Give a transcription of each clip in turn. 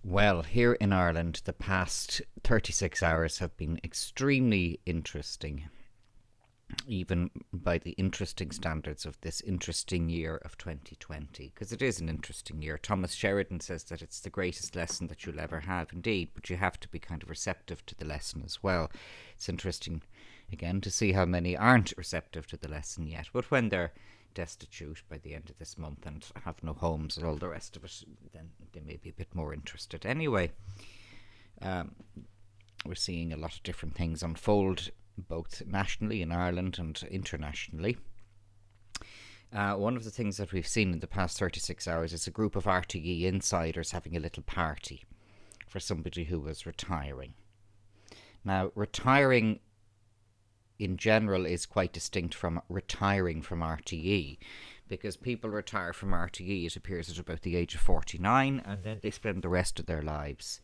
Well, here in Ireland, the past 36 hours have been extremely interesting, even by the interesting standards of this interesting year of 2020, because it is an interesting year. Thomas Sheridan says that it's the greatest lesson that you'll ever have, indeed, but you have to be kind of receptive to the lesson as well. It's interesting, again, to see how many aren't receptive to the lesson yet, but when they're destitute by the end of this month and have no homes and all the rest of it, then they may be a bit more interested. Anyway, um, we're seeing a lot of different things unfold, both nationally in Ireland and internationally. One of the things that we've seen in the past 36 hours is a group of RTE insiders having a little party for somebody who was retiring. Now, retiring in general is quite distinct from retiring from RTE, because people retire from RTE, it appears, at about the age of 49, and then they spend the rest of their lives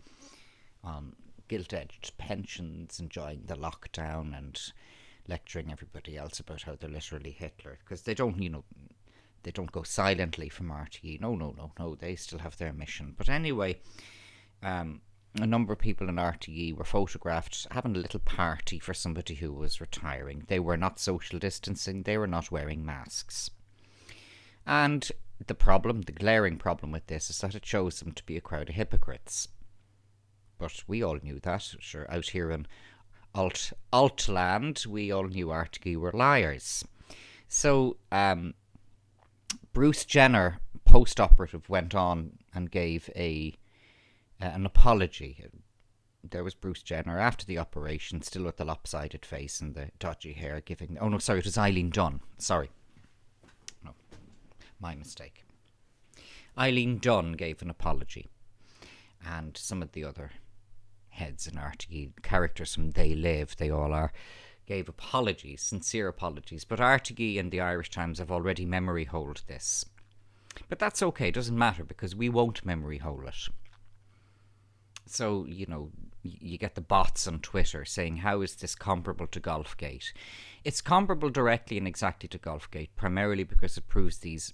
on gilt-edged pensions, enjoying the lockdown and lecturing everybody else about how they're literally Hitler, because they don't, they don't go silently from RTE. No, they still have their mission. But anyway, a number of people in RTE were photographed having a little party for somebody who was retiring. They were not social distancing, they were not wearing masks. And the glaring problem with this is that it shows them to be a crowd of hypocrites. But we all knew that. Sure, out here in Altland, we all knew RTE were liars. So Bruce Jenner, post-operative, went on and gave an apology. There was Bruce Jenner after the operation, still with the lopsided face and the dodgy hair, giving... Oh, no, sorry, it was Eileen Dunn. Sorry. No, my mistake. Eileen Dunn gave an apology. And some of the other heads in RTE, characters from They Live, they all are, gave apologies, sincere apologies. But RTE and the Irish Times have already memory holed this. But that's okay, it doesn't matter, because we won't memory hole it. So, you get the bots on Twitter saying, how is this comparable to Golfgate? It's comparable directly and exactly to Golfgate, primarily because it proves these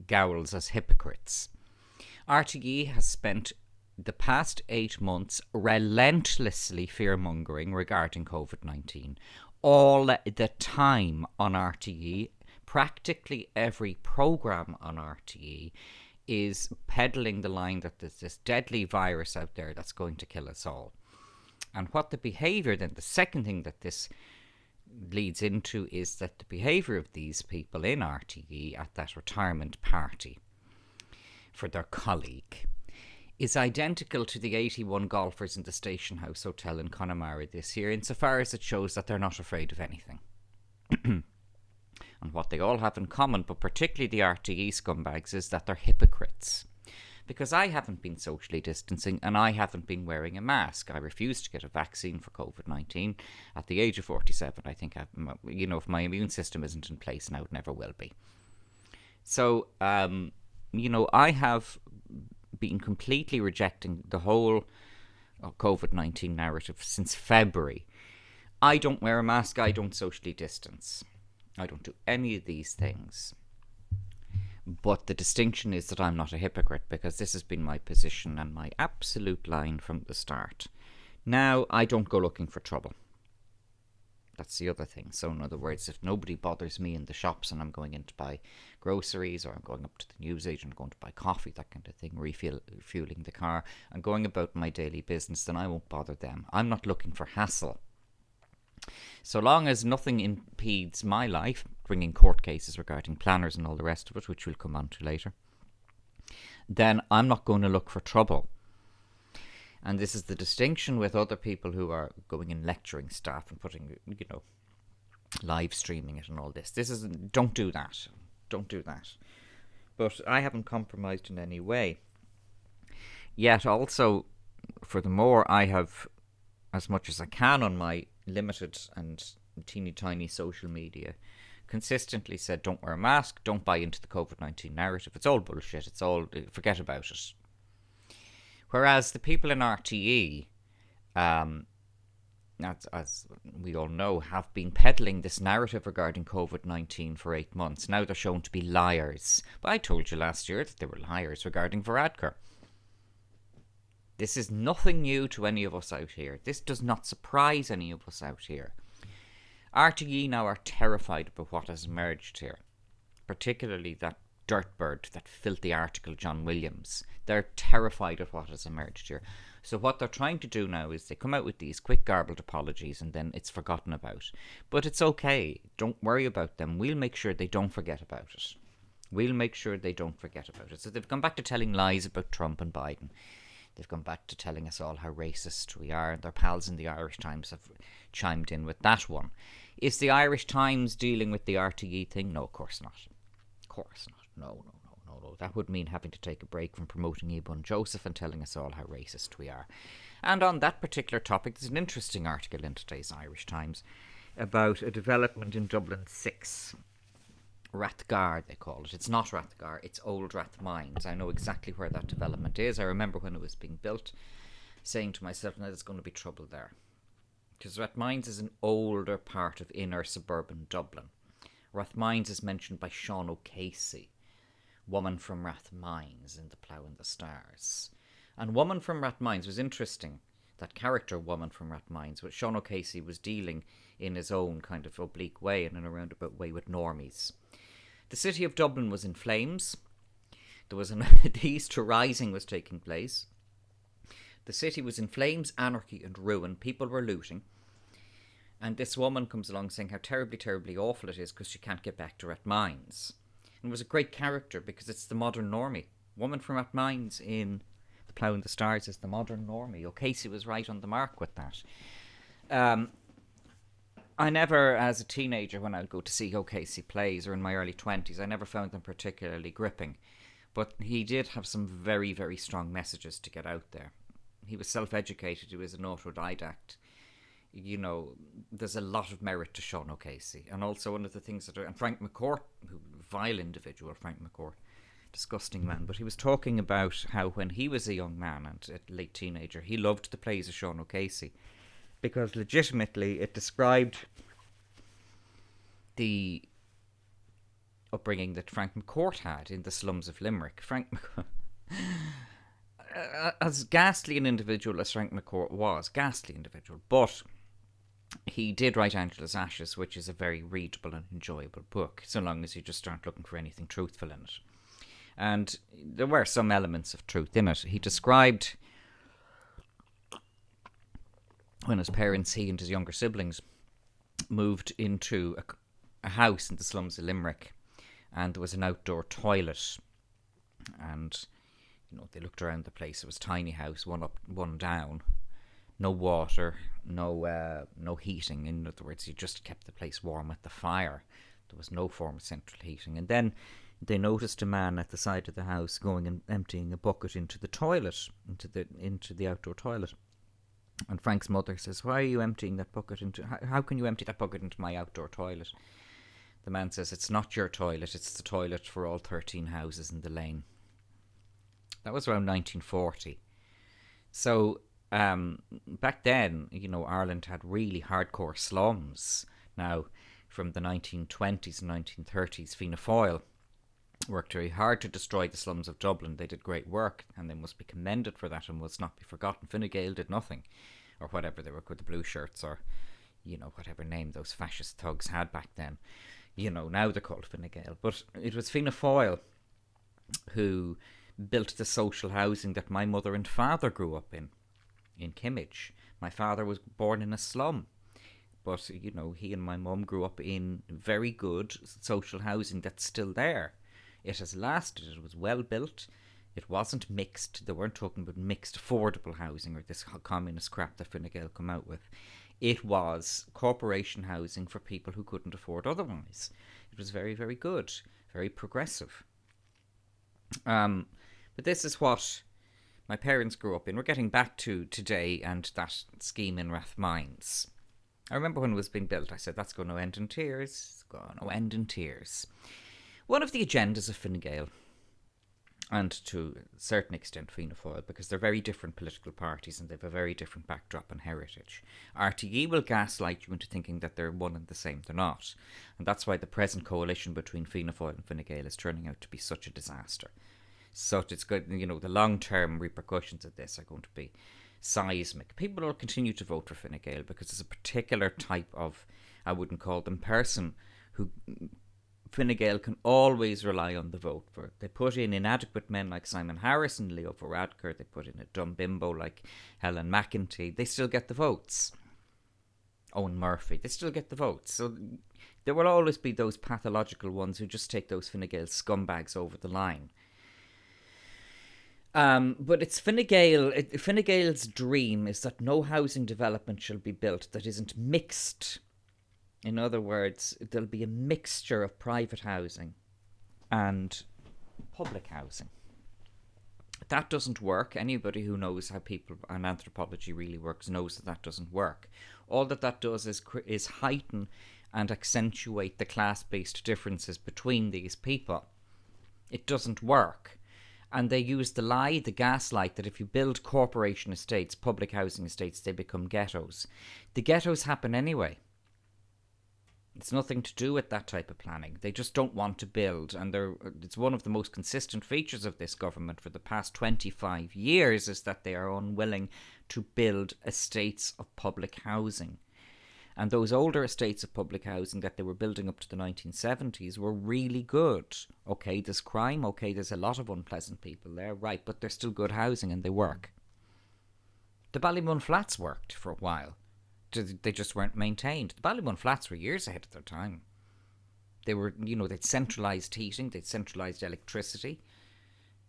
gowls as hypocrites. RTE has spent the past 8 months relentlessly fear-mongering regarding COVID-19. All the time on RTE, practically every programme on RTE is peddling the line that there's this deadly virus out there that's going to kill us all. And what the behaviour, then the second thing that this leads into, is that the behaviour of these people in RTE at that retirement party for their colleague is identical to the 81 golfers in the Station House Hotel in Connemara this year, insofar as it shows that they're not afraid of anything. And what they all have in common, but particularly the RTE scumbags, is that they're hypocrites. Because I haven't been socially distancing and I haven't been wearing a mask. I refused to get a vaccine for COVID-19 at the age of 47. I think, if my immune system isn't in place now, it never will be. So, I have been completely rejecting the whole COVID-19 narrative since February. I don't wear a mask, I don't socially distance. I don't do any of these things. But the distinction is that I'm not a hypocrite, because this has been my position and my absolute line from the start. Now, I don't go looking for trouble. That's the other thing. So in other words, if nobody bothers me in the shops and I'm going in to buy groceries, or I'm going up to the newsagent, going to buy coffee, that kind of thing, refueling the car, and going about my daily business, then I won't bother them. I'm not looking for hassle. So long as nothing impedes my life, bringing court cases regarding planners and all the rest of it, which we'll come on to later, then I'm not going to look for trouble. And this is the distinction with other people who are going and lecturing staff and putting, live streaming it and all this. Don't do that. Don't do that. But I haven't compromised in any way. Yet also, furthermore, I have, as much as I can on my limited and teeny tiny social media, consistently said, don't wear a mask, don't buy into the COVID-19 narrative. It's all bullshit. Forget about it. Whereas the people in RTE, as we all know, have been peddling this narrative regarding COVID-19 for 8 months. Now they're shown to be liars. But I told you last year that they were liars regarding Varadkar. This is nothing new to any of us out here. This does not surprise any of us out here. RTE now are terrified about what has emerged here, particularly that dirtbird, that filthy article, John Williams. They're terrified of what has emerged here. So what they're trying to do now is they come out with these quick garbled apologies and then it's forgotten about. But it's okay. Don't worry about them. We'll make sure they don't forget about it. We'll make sure they don't forget about it. So they've gone back to telling lies about Trump and Biden. They've gone back to telling us all how racist we are, and their pals in the Irish Times have chimed in with that one. Is the Irish Times dealing with the RTE thing? No, of course not. Of course not. No. That would mean having to take a break from promoting Ebon Joseph and telling us all how racist we are. And on that particular topic, there's an interesting article in today's Irish Times about a development in Dublin 6. Rathgar, they call it. It's not Rathgar, it's Old Rathmines. I know exactly where that development is. I remember when it was being built, saying to myself, now there's going to be trouble there. Because Rathmines is an older part of inner suburban Dublin. Rathmines is mentioned by Sean O'Casey, Woman from Rathmines in The Plough and the Stars. And Woman from Rathmines was interesting. That character, Woman from Rathmines, which Sean O'Casey was dealing in his own kind of oblique way and in a roundabout way with normies. The city of Dublin was in flames. There was the Easter Rising was taking place. The city was in flames, anarchy and ruin. People were looting. And this woman comes along saying how terribly, terribly awful it is because she can't get back to Rathmines. And it was a great character because it's the modern normie. Woman from Rathmines in The Plough and the Stars is the modern normie. O'Casey was right on the mark with that. I never, as a teenager, when I'd go to see O'Casey plays, or in my early 20s, I never found them particularly gripping. But he did have some very, very strong messages to get out there. He was self-educated, he was an autodidact. You know, there's a lot of merit to Sean O'Casey. And also one of the things that... And Frank McCourt, who vile individual, Frank McCourt, disgusting man. But he was talking about how when he was a young man and a late teenager, he loved the plays of Sean O'Casey. Because legitimately it described the upbringing that Frank McCourt had in the slums of Limerick. Frank McCourt, as ghastly an individual as Frank McCourt was, ghastly individual, but he did write Angela's Ashes, which is a very readable and enjoyable book, so long as you just aren't looking for anything truthful in it. And there were some elements of truth in it. He described when his parents, he and his younger siblings, moved into a house in the slums of Limerick, and there was an outdoor toilet, and you know, they looked around the place. It was a tiny house, one up, one down, no water, no heating. In other words, you just kept the place warm with the fire. There was no form of central heating. And then they noticed a man at the side of the house going and emptying a bucket into the toilet, into the outdoor toilet. And Frank's mother says, "Why are you emptying that bucket into... How can you empty that bucket into my outdoor toilet?" The man says, "It's not your toilet, it's the toilet for all 13 houses in the lane." That was around 1940. So, back then, you know, Ireland had really hardcore slums. Now, from the 1920s and 1930s, Fianna Fáil worked very hard to destroy the slums of Dublin. They did great work, and they must be commended for that and must not be forgotten. Fine Gael did nothing, or whatever they were called, the blue shirts, or, you know, whatever name those fascist thugs had back then. You know, now they're called Fine Gael. But it was Fianna Fáil who built the social housing that my mother and father grew up in Kimmage. My father was born in a slum, but, you know, he and my mum grew up in very good social housing that's still there. It has lasted. It was well built. It wasn't mixed. They weren't talking about mixed affordable housing or this communist crap that Fine Gael come out with. It was corporation housing for people who couldn't afford otherwise. It was very, very good, very progressive. But this is what my parents grew up in. We're getting back to today and that scheme in Rathmines. I remember when it was being built, I said, that's going to end in tears. It's going to end in tears. One of the agendas of Fine Gael, and to a certain extent Fianna Fáil, because they're very different political parties and they have a very different backdrop and heritage. RTE will gaslight you into thinking that they're one and the same. They're not. And that's why the present coalition between Fianna Fáil and Fine Gael is turning out to be such a disaster. such. It's good, the long-term repercussions of this are going to be seismic. People will continue to vote for Fine Gael because there's a particular type of, I wouldn't call them person, who Fine Gael can always rely on the vote for. They put in inadequate men like Simon Harris and Leo Varadkar. They put in a dumb bimbo like Helen McEntee. They still get the votes. Owen Murphy. They still get the votes. So there will always be those pathological ones who just take those Fine Gael scumbags over the line. But it's Fine Gael's dream is that no housing development shall be built that isn't mixed. In other words, there'll be a mixture of private housing and public housing. That doesn't work. Anybody who knows how people and anthropology really works knows that doesn't work. All that does is heighten and accentuate the class-based differences between these people. It doesn't work. And they use the lie, the gaslight, that if you build corporation estates, public housing estates, they become ghettos. The ghettos happen anyway. It's nothing to do with that type of planning. They just don't want to build. And it's one of the most consistent features of this government for the past 25 years is that they are unwilling to build estates of public housing. And those older estates of public housing that they were building up to the 1970s were really good. Okay, there's crime. Okay, there's a lot of unpleasant people there. Right, but they're still good housing and they work. The Ballymun Flats worked for a while. They just weren't maintained. The Ballymun Flats were years ahead of their time. They were, they'd centralised heating, they'd centralised electricity.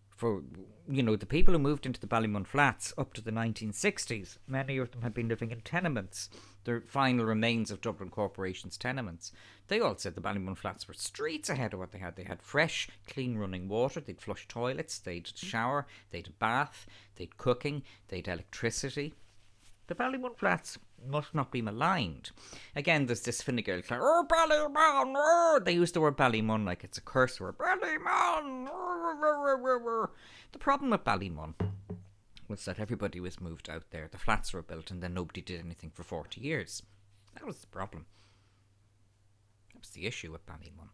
For, the people who moved into the Ballymun Flats up to the 1960s, many of them had been living in tenements. The final remains of Dublin Corporation's tenements. They all said the Ballymun Flats were streets ahead of what they had. They had fresh, clean running water, they'd flush toilets, they'd shower, they'd bath, they'd cooking, they'd electricity. The Ballymun Flats must not be maligned. Again, there's this Fine Gael clan, oh, Ballymun, oh! They use the word Ballymun like it's a curse word. Ballymun! The problem with Ballymun was that everybody was moved out there. The flats were built and then nobody did anything for 40 years. That was the problem. That was the issue with Ballymun.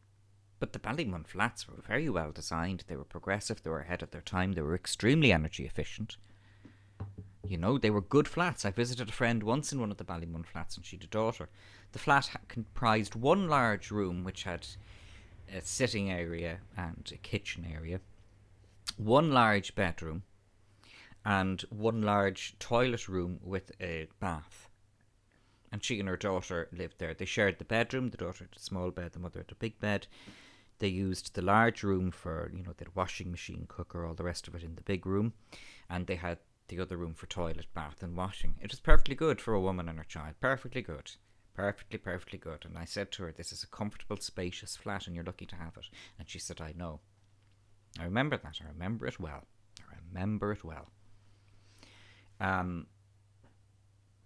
But the Ballymun Flats were very well designed. They were progressive. They were ahead of their time. They were extremely energy efficient. They were good flats. I visited a friend once in one of the Ballymun Flats and she had a daughter. The flat comprised one large room which had a sitting area and a kitchen area, one large bedroom, and one large toilet room with a bath. And she and her daughter lived there. They shared the bedroom. The daughter had a small bed, the mother had a big bed. They used the large room for, they had washing machine, cooker, all the rest of it in the big room. And they had the other room for toilet, bath and washing. It was perfectly good for a woman and her child. Perfectly good. Perfectly good. And I said to her, this is a comfortable, spacious flat and you're lucky to have it. And she said, I know. I remember that. I remember it well.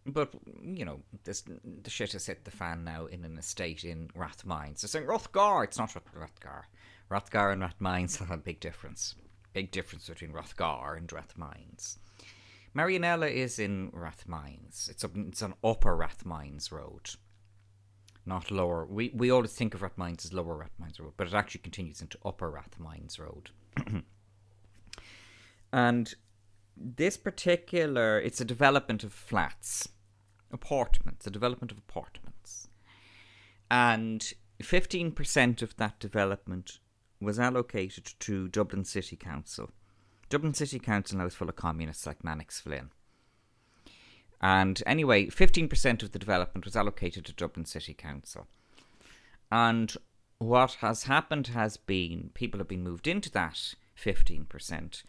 But, the shit has hit the fan now in an estate in Rathmines. They're saying Rathgar. It's not Rathgar. Rathgar and Rathmines have a big difference. Big difference between Rathgar and Rathmines. Marianella is in Rathmines. It's on Upper Rathmines Road, not Lower. We always think of Rathmines as Lower Rathmines Road, but it actually continues into Upper Rathmines Road. And this particular, it's a development of flats, apartments, a development of apartments. And 15% of that development was allocated to Dublin City Council. Dublin City Council now is full of communists like Mannix Flynn. And anyway, 15% of the development was allocated to Dublin City Council. And what has happened has been, people have been moved into that 15%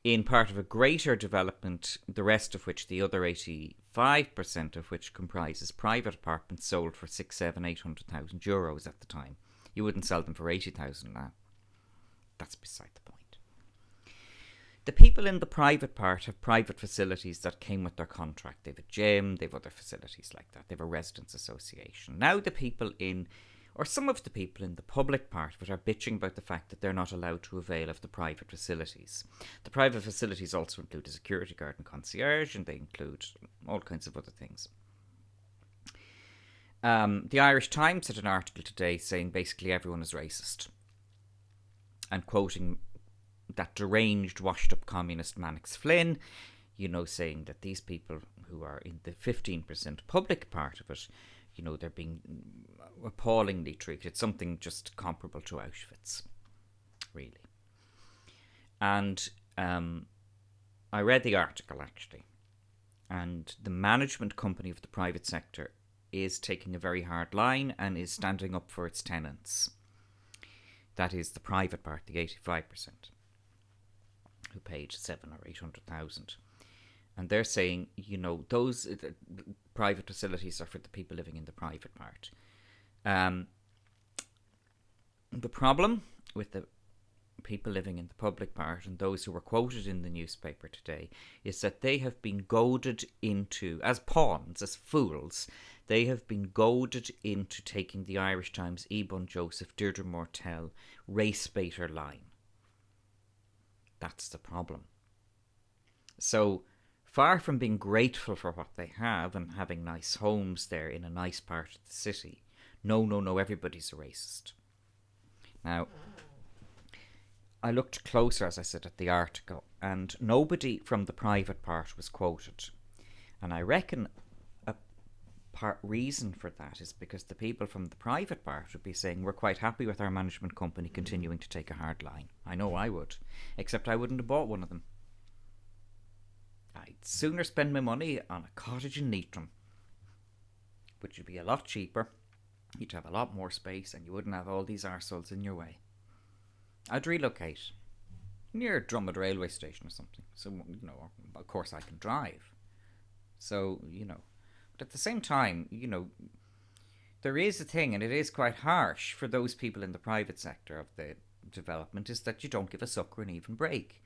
in part of a greater development, the rest of which, the other 85% of which comprises private apartments sold for 6, 7, 800,000 euros at the time. You wouldn't sell them for 80,000 now. That's beside the point. The people in the private part have private facilities that came with their contract. They have a gym, they have other facilities like that. They have a residents association. Now the people in, or some of the people in the public part of it are bitching about the fact that they're not allowed to avail of the private facilities. The private facilities also include a security guard and concierge, and they include all kinds of other things. The Irish Times had an article today saying basically everyone is racist and quoting that deranged, washed-up communist Mannix Flynn, saying that these people who are in the 15% public part of it, they're being appallingly treated, something just comparable to Auschwitz, really. And I read the article, actually, and the management company of the private sector is taking a very hard line and is standing up for its tenants. That is the private part, the 85%, who paid 700,000 or 800,000. And they're saying, those private facilities are for the people living in the private part. The problem with the people living in the public part and those who were quoted in the newspaper today is that they have been goaded into, as pawns, as fools, they have been goaded into taking the Irish Times, Ebon Joseph, Deirdre Mortell, race baiter line. That's the problem. So, far from being grateful for what they have and having nice homes there in a nice part of the city, no, everybody's a racist. Now, I looked closer, as I said, at the article, and nobody from the private part was quoted. And I reckon a reason for that is because the people from the private part would be saying, we're quite happy with our management company continuing to take a hard line. I know I would, except I wouldn't have bought one of them. I'd sooner spend my money on a cottage in Leitrim, which would be a lot cheaper, you'd have a lot more space, and you wouldn't have all these arseholes in your way. I'd relocate near Drummond railway station or something. So, of course I can drive. So, but at the same time, there is a thing, and it is quite harsh for those people in the private sector of the development, is that you don't give a sucker an even break.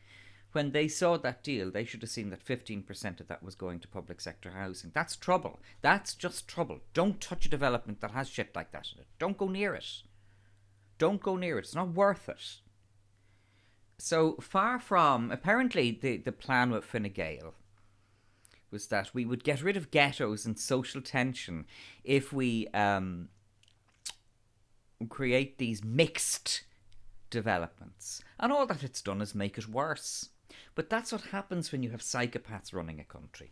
When they saw that deal, they should have seen that 15% of that was going to public sector housing. That's trouble. That's just trouble. Don't touch a development that has shit like that in it. Don't go near it. Don't go near it. It's not worth it. So far from, apparently the plan with Fine Gael was that we would get rid of ghettos and social tension if we create these mixed developments. And all that it's done is make it worse. But that's what happens when you have psychopaths running a country.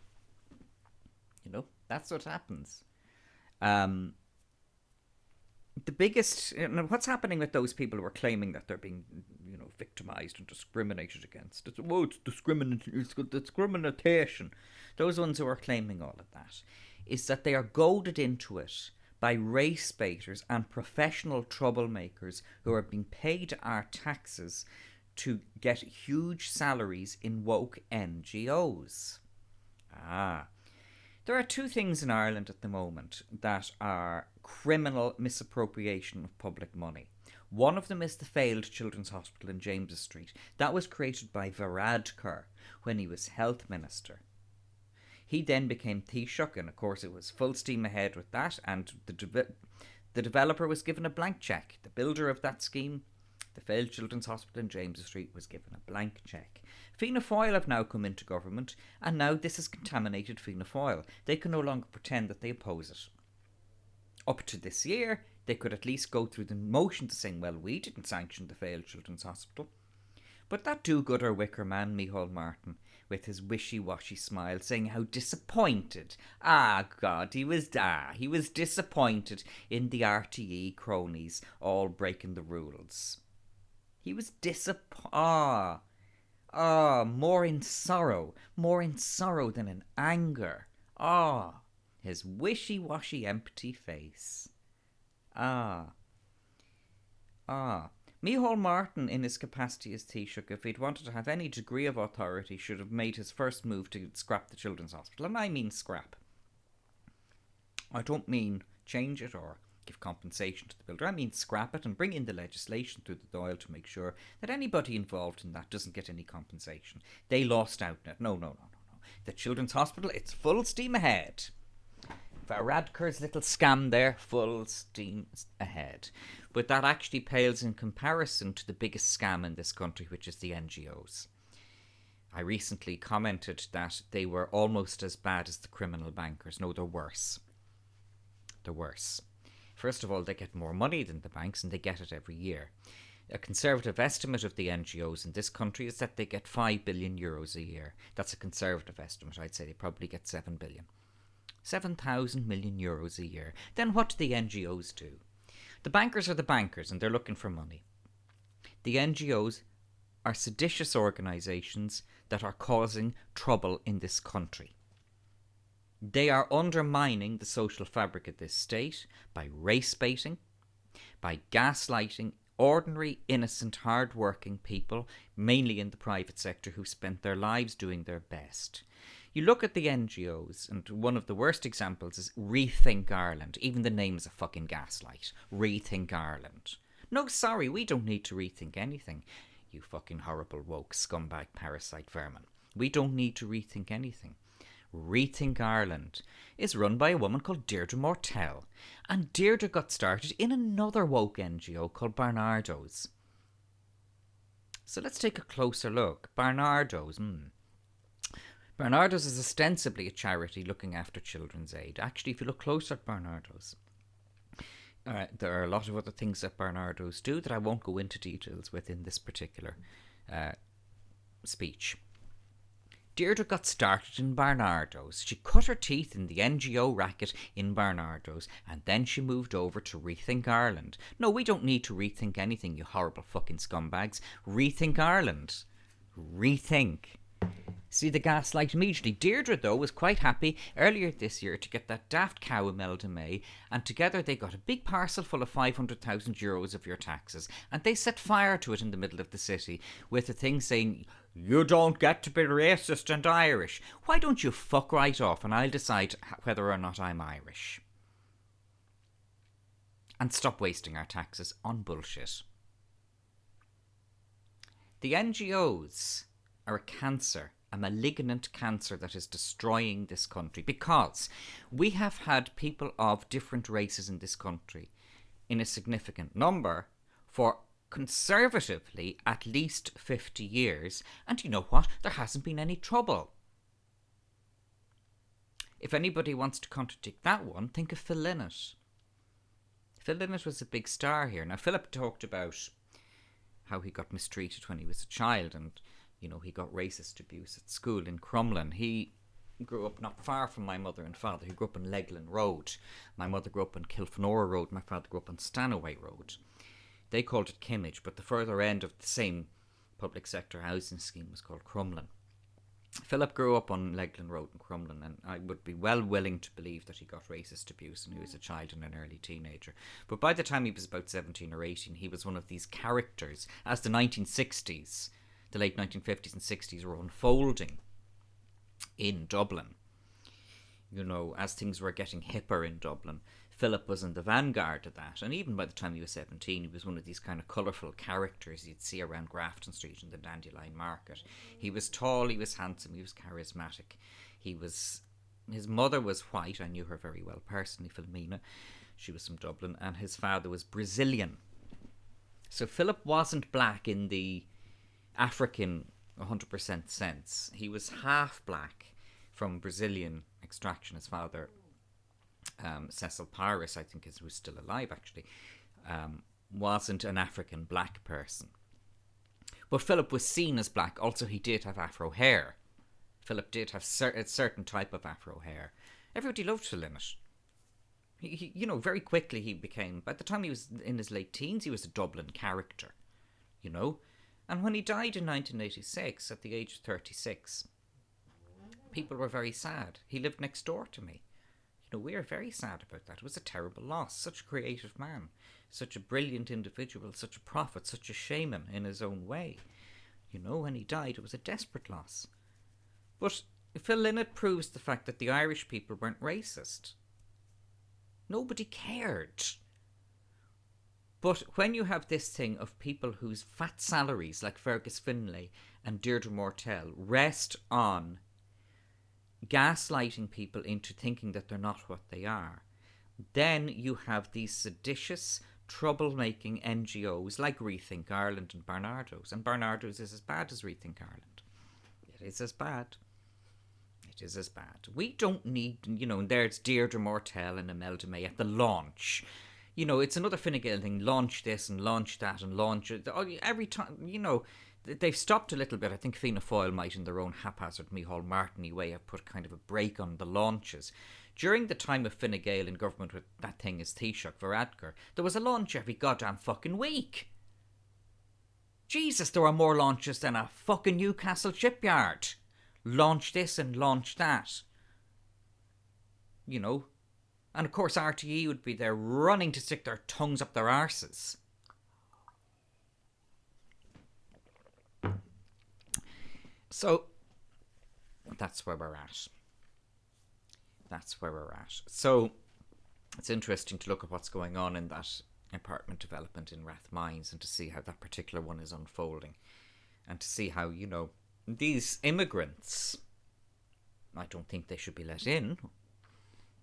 That's what happens. The biggest, what's happening with those people who are claiming that they're being, victimized and discriminated against? It's discrimination. Those ones who are claiming all of that is that they are goaded into it by race baiters and professional troublemakers who are being paid our taxes to get huge salaries in woke NGOs. There are two things in Ireland at the moment that are criminal misappropriation of public money. One of them is the failed Children's Hospital in James's Street. That was created by Varadkar when he was health minister. He then became Taoiseach, and of course it was full steam ahead with that, and the developer was given a blank cheque. The builder of that scheme, the failed Children's Hospital in James's Street, was given a blank cheque. Fianna Fáil have now come into government, and now this has contaminated Fianna Fáil. They can no longer pretend that they oppose it. Up to this year, they could at least go through the motion to saying, well, we didn't sanction the failed Children's Hospital. But that do-gooder wicker man, Micheál Martin, with his wishy-washy smile, saying how disappointed, he was disappointed in the RTE cronies all breaking the rules. He was more in sorrow than in anger. His wishy-washy empty face. Micheál Martin, in his capacity as Taoiseach, if he'd wanted to have any degree of authority, should have made his first move to scrap the Children's Hospital. And I mean scrap. I don't mean change it or give compensation to the builder. I mean scrap it and bring in the legislation through the Dáil to make sure that anybody involved in that doesn't get any compensation. They lost out on it. No. The Children's Hospital, it's full steam ahead. Varadkar's little scam there, full steam ahead. But that actually pales in comparison to the biggest scam in this country, which is the NGOs. I recently commented that they were almost as bad as the criminal bankers. No, they're worse. They're worse. First of all, they get more money than the banks, and they get it every year. A conservative estimate of the NGOs in this country is that they get €5 billion a year. That's a conservative estimate. I'd say they probably get 7 billion. 7,000 million euros a year. Then what do the NGOs do? The bankers are the bankers and they're looking for money. The NGOs are seditious organisations that are causing trouble in this country. They are undermining the social fabric of this state by race baiting, by gaslighting ordinary, innocent, hard-working people, mainly in the private sector, who spent their lives doing their best. You look at the NGOs, and one of the worst examples is Rethink Ireland. Even the name is a fucking gaslight. Rethink Ireland. No, sorry, we don't need to rethink anything, you fucking horrible woke scumbag parasite vermin. We don't need to rethink anything. Rethink Ireland is run by a woman called Deirdre Mortell, and Deirdre got started in another woke NGO called Barnardo's. So let's take a closer look. Barnardo's. Barnardo's is ostensibly a charity looking after children's aid. Actually, if you look closer at Barnardo's, there are a lot of other things that Barnardo's do that I won't go into details with in this particular speech. Deirdre got started in Barnardo's. She cut her teeth in the NGO racket in Barnardo's, and then she moved over to Rethink Ireland. No, we don't need to rethink anything, you horrible fucking scumbags. Rethink Ireland. Rethink. See the gaslight immediately. Deirdre, though, was quite happy earlier this year to get that daft cow Imelda May, and together they got a big parcel full of €500,000 of your taxes, and they set fire to it in the middle of the city with a thing saying, "You don't get to be racist and Irish. Why don't you fuck right off and I'll decide whether or not I'm Irish." And stop wasting our taxes on bullshit. The NGOs are a cancer, a malignant cancer that is destroying this country, because we have had people of different races in this country in a significant number for conservatively at least 50 years, and you know what? There hasn't been any trouble. If anybody wants to contradict that one, think of Phil Lynott. Phil Lynott was a big star here. Now, Philip talked about how he got mistreated when he was a child, and you know, he got racist abuse at school in Crumlin. He grew up not far from my mother and father. He grew up on Leglin Road. My mother grew up on Kilfenora Road. My father grew up on Stanaway Road. They called it Kimmage, but the further end of the same public sector housing scheme was called Crumlin. Philip grew up on Leglin Road in Crumlin, and I would be well willing to believe that he got racist abuse when he was a child and an early teenager. But by the time he was about 17 or 18, he was one of these characters, as the 1960s, the late 1950s and 60s were unfolding in Dublin. You know, as things were getting hipper in Dublin, Philip was in the vanguard of that. And even by the time he was 17, he was one of these kind of colourful characters you'd see around Grafton Street in the Dandelion Market. He was tall, he was handsome, he was charismatic. His mother was white. I knew her very well personally, Philomena. She was from Dublin. And his father was Brazilian. So Philip wasn't black in the African 100% sense. He was half black from Brazilian extraction. His father, Cecil Pyrrhus, I think who's still alive actually, wasn't an African black person. But Philip was seen as black. Also, he did have afro hair. Philip did have a certain type of afro hair. Everybody loved Phil Lynott. He, you know, very quickly he became, by the time he was in his late teens, he was a Dublin character, you know. And when he died in 1986, at the age of 36, people were very sad. He lived next door to me. You know, we are very sad about that. It was a terrible loss. Such a creative man, such a brilliant individual, such a prophet, such a shaman in his own way. You know, when he died, it was a desperate loss. But Phil Lynott proves the fact that the Irish people weren't racist. Nobody cared. But when you have this thing of people whose fat salaries, like Fergus Finlay and Deirdre Mortell, rest on gaslighting people into thinking that they're not what they are, then you have these seditious, troublemaking NGOs like Rethink Ireland and Barnardo's. And Barnardo's is as bad as Rethink Ireland. It is as bad. It is as bad. We don't need, you know, and there's Deirdre Mortell and Imelda May at the launch, It's another Fine Gael thing. Launch this and launch that and launch it. Every time, they've stopped a little bit. I think Fianna Fáil might, in their own haphazard, Micheál Martin way, have put kind of a break on the launches. During the time of Fine Gael in government with that thing as Taoiseach Varadkar, there was a launch every goddamn fucking week. Jesus, there were more launches than a fucking Newcastle shipyard. Launch this and launch that. And of course RTE would be there running to stick their tongues up their arses. So, that's where we're at. So, it's interesting to look at what's going on in that apartment development in Rathmines and to see how that particular one is unfolding. And to see how, these immigrants, I don't think they should be let in.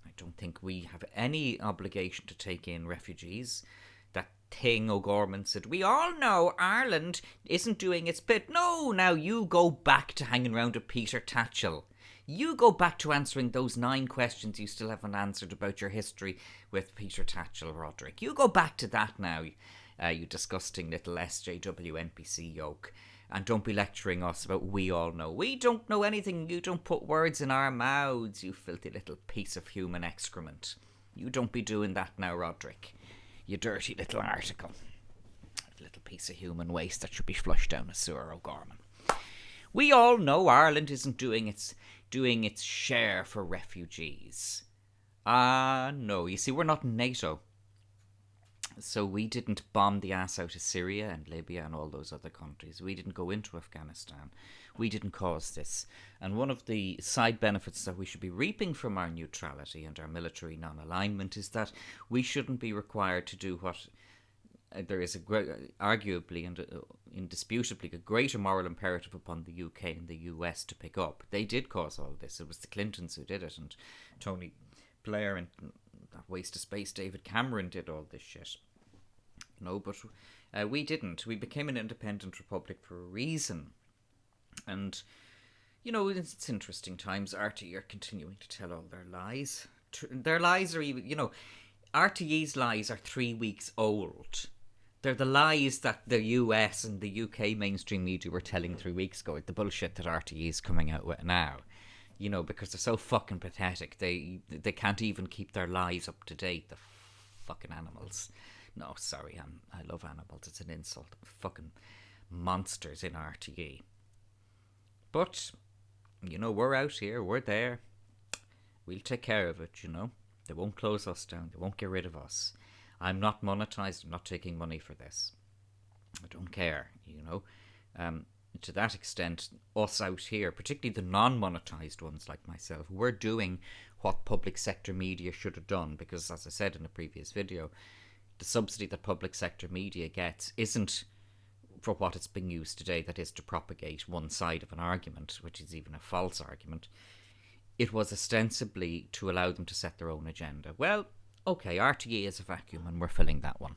I don't think we have any obligation to take in refugees. That thing O'Gorman said, we all know Ireland isn't doing its bit. No, now you go back to hanging around with Peter Tatchell. You go back to answering those 9 questions you still haven't answered about your history with Peter Tatchell, Roderick. You go back to that now, you disgusting little SJW NPC yoke. And don't be lecturing us about we all know. We don't know anything. You don't put words in our mouths, you filthy little piece of human excrement. You don't be doing that now, Roderick. You dirty little article. Little piece of human waste that should be flushed down a sewer, O'Gorman. We all know Ireland isn't doing its share for refugees. No. You see, we're not NATO. So we didn't bomb the ass out of Syria and Libya and all those other countries. We didn't go into Afghanistan. We didn't cause this. And one of the side benefits that we should be reaping from our neutrality and our military non-alignment is that we shouldn't be required to do what there is arguably and indisputably a greater moral imperative upon the UK and the US to pick up. They did cause all this. It was the Clintons who did it, and Tony Blair and that waste of space David Cameron did all this shit. But we didn't. We became an independent republic for a reason. And, it's interesting times. RTE are continuing to tell all their lies. Their lies are even, RTE's lies are 3 weeks old. They're the lies that the US and the UK mainstream media were telling 3 weeks ago. The bullshit that RTE is coming out with now. Because they're so fucking pathetic. They can't even keep their lies up to date. The fucking animals. No, sorry, I love animals. It's an insult. Fucking monsters in RTE. But, we're out here. We're there. We'll take care of it, They won't close us down. They won't get rid of us. I'm not monetized. I'm not taking money for this. I don't care, to that extent, us out here, particularly the non-monetized ones like myself, we're doing what public sector media should have done, because, as I said in a previous video, the subsidy that public sector media gets isn't for what it's being used today, that is to propagate one side of an argument, which is even a false argument. It was ostensibly to allow them to set their own agenda. Well, okay, RTE is a vacuum and we're filling that one.